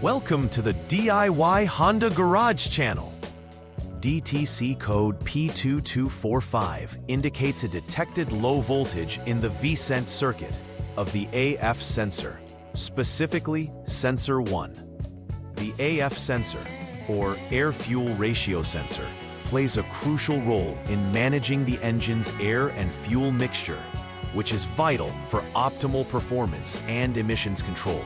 Welcome to the DIY Honda Garage channel. DTC code P2245 indicates a detected low voltage in the VCENT circuit of the AF sensor, specifically sensor 1. The AF sensor, or air-fuel ratio sensor, plays a crucial role in managing the engine's air and fuel mixture, which is vital for optimal performance and emissions control.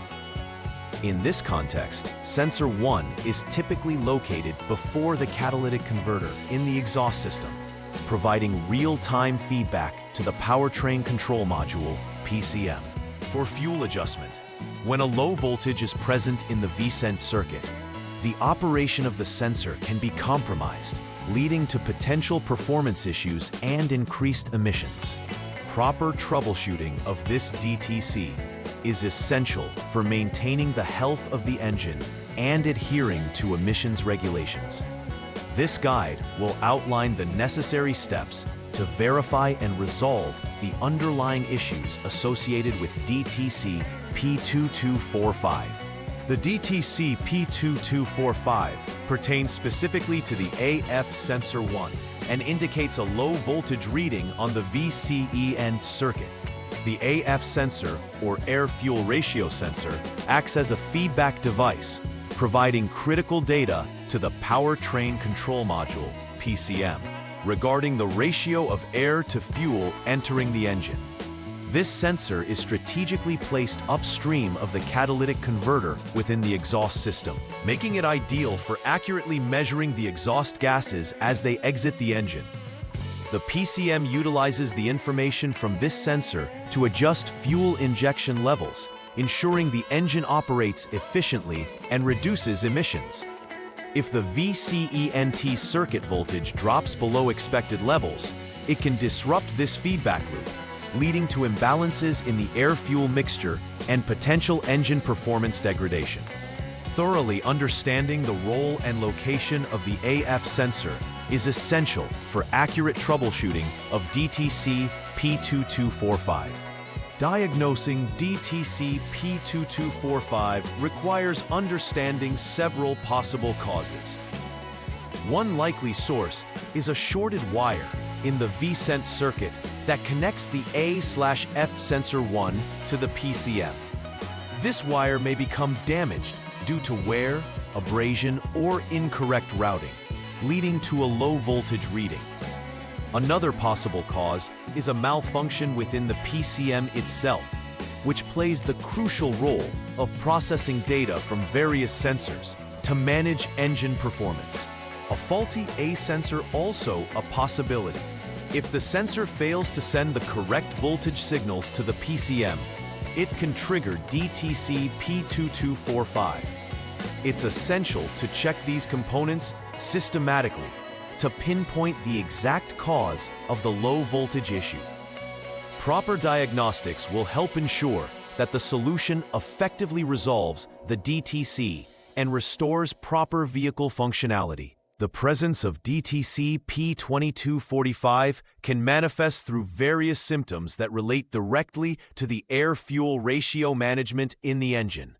In this context, sensor 1 is typically located before the catalytic converter in the exhaust system, providing real-time feedback to the powertrain control module, PCM. For fuel adjustment, when a low voltage is present in the VCENT circuit, the operation of the sensor can be compromised, leading to potential performance issues and increased emissions. Proper troubleshooting of this DTC is essential for maintaining the health of the engine and adhering to emissions regulations. This guide will outline the necessary steps to verify and resolve the underlying issues associated with DTC P2245. The DTC P2245 pertains specifically to the AF sensor 1 and indicates a low voltage reading on the VCENT circuit. The AF sensor, or air-fuel ratio sensor, acts as a feedback device, providing critical data to the powertrain control module, PCM, regarding the ratio of air to fuel entering the engine. This sensor is strategically placed upstream of the catalytic converter within the exhaust system, making it ideal for accurately measuring the exhaust gases as they exit the engine. The PCM utilizes the information from this sensor to adjust fuel injection levels, ensuring the engine operates efficiently and reduces emissions. If the VCENT circuit voltage drops below expected levels, it can disrupt this feedback loop, leading to imbalances in the air-fuel mixture and potential engine performance degradation. Thoroughly understanding the role and location of the AF sensor is essential for accurate troubleshooting of DTC P2245. Diagnosing DTC P2245 requires understanding several possible causes. One likely source is a shorted wire in the VCENT circuit that connects the A/F sensor 1 to the PCM. This wire may become damaged due to wear, abrasion, or incorrect routing, leading to a low voltage reading. Another possible cause is a malfunction within the PCM itself, which plays the crucial role of processing data from various sensors to manage engine performance. A faulty A sensor also a possibility. If the sensor fails to send the correct voltage signals to the PCM, it can trigger DTC P2245. It's essential to check these components systematically to pinpoint the exact cause of the low voltage issue. Proper diagnostics will help ensure that the solution effectively resolves the DTC and restores proper vehicle functionality. The presence of DTC P2245 can manifest through various symptoms that relate directly to the air-fuel ratio management in the engine.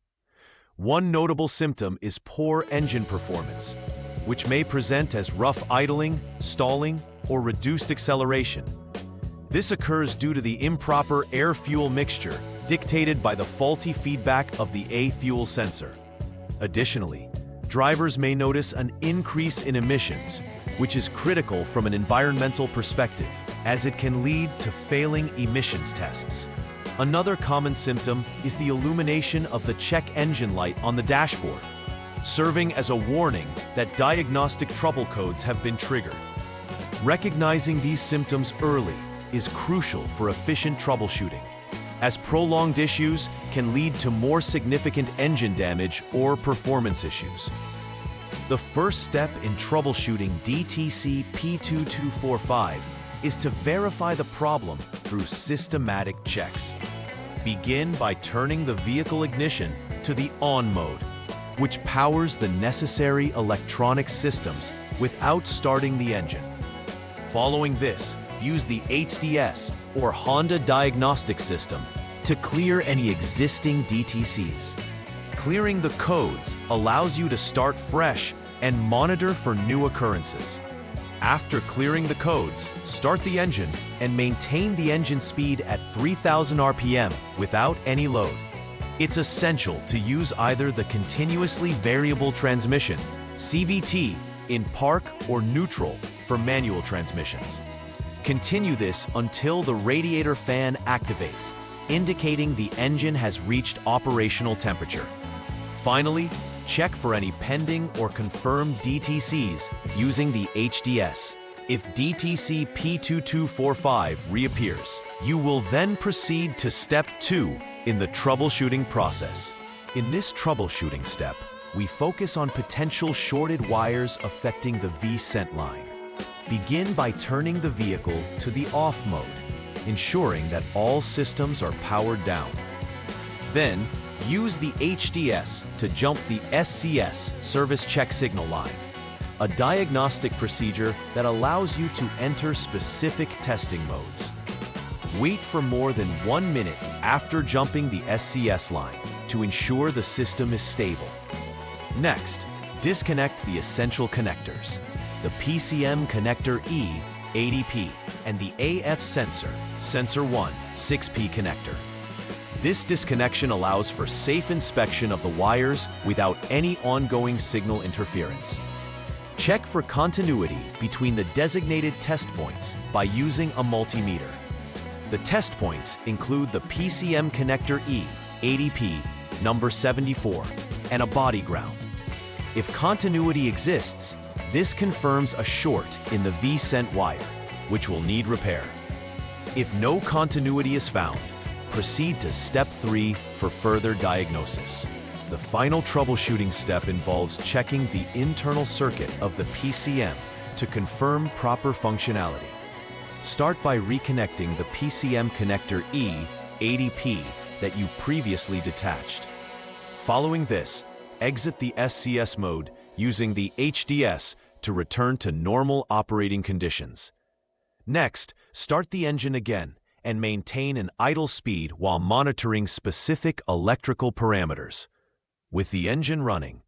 One notable symptom is poor engine performance, which may present as rough idling, stalling, or reduced acceleration. This occurs due to the improper air-fuel mixture dictated by the faulty feedback of the A-fuel sensor. Additionally, drivers may notice an increase in emissions, which is critical from an environmental perspective, as it can lead to failing emissions tests. Another common symptom is the illumination of the check engine light on the dashboard, serving as a warning that diagnostic trouble codes have been triggered. Recognizing these symptoms early is crucial for efficient troubleshooting, as prolonged issues can lead to more significant engine damage or performance issues. The first step in troubleshooting DTC P2245 is to verify the problem through systematic checks. Begin by turning the vehicle ignition to the on mode, which powers the necessary electronic systems without starting the engine. Following this, use the HDS, or Honda Diagnostic System, to clear any existing DTCs. Clearing the codes allows you to start fresh and monitor for new occurrences. After clearing the codes, start the engine and maintain the engine speed at 3,000 RPM without any load. It's essential to use either the continuously variable transmission, CVT, in park or neutral for manual transmissions. Continue this until the radiator fan activates, indicating the engine has reached operational temperature. Finally, check for any pending or confirmed DTCs using the HDS. If DTC P2245 reappears, you will then proceed to step 2 in the troubleshooting process. In this troubleshooting step, we focus on potential shorted wires affecting the VCENT line. Begin by turning the vehicle to the off mode, ensuring that all systems are powered down. Then, use the HDS to jump the SCS service check signal line, a diagnostic procedure that allows you to enter specific testing modes. Wait for more than 1 minute after jumping the SCS line to ensure the system is stable. Next, disconnect the essential connectors, the PCM connector E, 80P, and the AF sensor, sensor 1, 6P connector. This disconnection allows for safe inspection of the wires without any ongoing signal interference. Check for continuity between the designated test points by using a multimeter. The test points include the PCM connector E, 80P, number 74, and a body ground. If continuity exists, this confirms a short in the VCENT wire, which will need repair. If no continuity is found, proceed to step 3 for further diagnosis. The final troubleshooting step involves checking the internal circuit of the PCM to confirm proper functionality. Start by reconnecting the PCM connector E, 80P, that you previously detached. Following this, exit the SCS mode using the HDS to return to normal operating conditions. Next, start the engine again and maintain an idle speed while monitoring specific electrical parameters. With the engine running,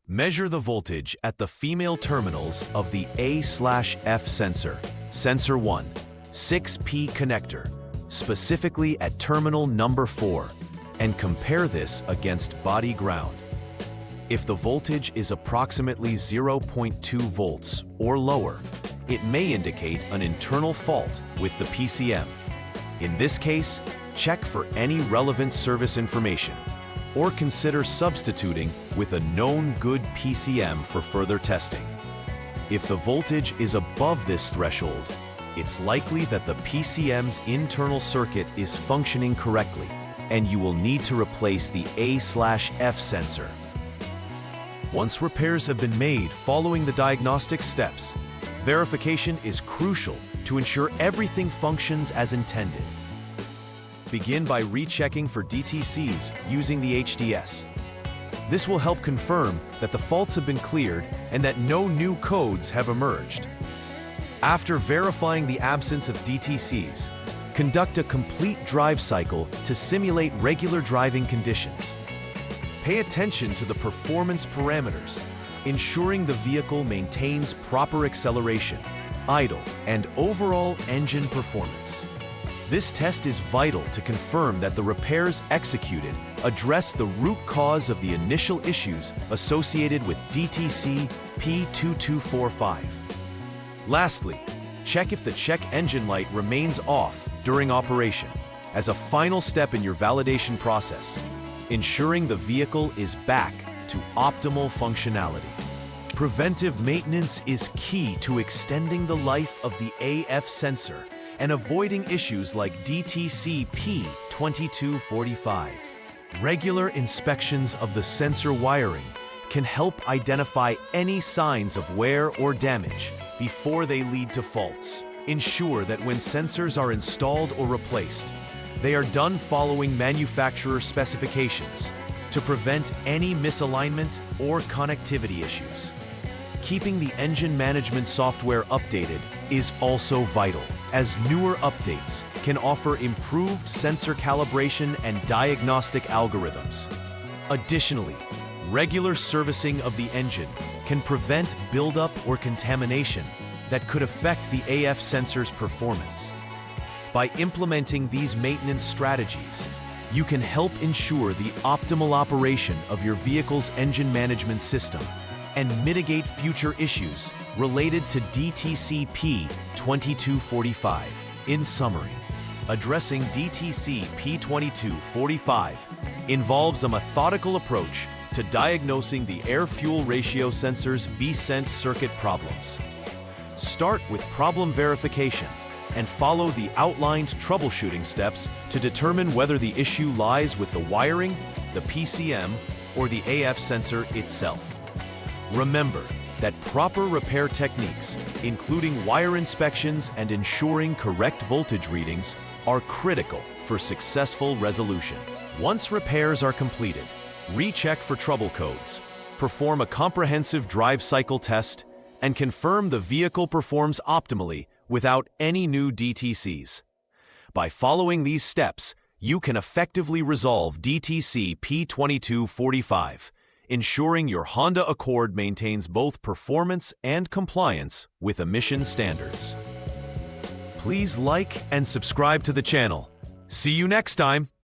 measure the voltage at the female terminals of the A/F sensor, sensor 1, 6P connector, specifically at terminal number 4, and compare this against body ground. If the voltage is approximately 0.2 volts or lower, it may indicate an internal fault with the PCM. In this case, check for any relevant service information, or consider substituting with a known good PCM for further testing. If the voltage is above this threshold, it's likely that the PCM's internal circuit is functioning correctly, and you will need to replace the A/F sensor. Once repairs have been made following the diagnostic steps, verification is crucial to ensure everything functions as intended. Begin by rechecking for DTCs using the HDS. This will help confirm that the faults have been cleared and that no new codes have emerged. After verifying the absence of DTCs, conduct a complete drive cycle to simulate regular driving conditions. Pay attention to the performance parameters, ensuring the vehicle maintains proper acceleration, idle, and overall engine performance. This test is vital to confirm that the repairs executed address the root cause of the initial issues associated with DTC P2245. Lastly, check if the check engine light remains off during operation as a final step in your validation process, ensuring the vehicle is back to optimal functionality. Preventive maintenance is key to extending the life of the AF sensor and avoiding issues like DTC P2245. Regular inspections of the sensor wiring can help identify any signs of wear or damage before they lead to faults. Ensure that when sensors are installed or replaced, they are done following manufacturer specifications to prevent any misalignment or connectivity issues. Keeping the engine management software updated is also vital, as newer updates can offer improved sensor calibration and diagnostic algorithms. Additionally, regular servicing of the engine can prevent buildup or contamination that could affect the AF sensor's performance. By implementing these maintenance strategies, you can help ensure the optimal operation of your vehicle's engine management system and mitigate future issues related to DTC P2245. In summary, addressing DTC P2245 involves a methodical approach to diagnosing the air-fuel ratio sensor's VCENT circuit problems. Start with problem verification and follow the outlined troubleshooting steps to determine whether the issue lies with the wiring, the PCM, or the AF sensor itself. Remember that proper repair techniques, including wire inspections and ensuring correct voltage readings, are critical for successful resolution. Once repairs are completed, recheck for trouble codes, perform a comprehensive drive cycle test, and confirm the vehicle performs optimally without any new DTCs. By following these steps, you can effectively resolve DTC P2245, ensuring your Honda Accord maintains both performance and compliance with emission standards. Please like and subscribe to the channel. See you next time!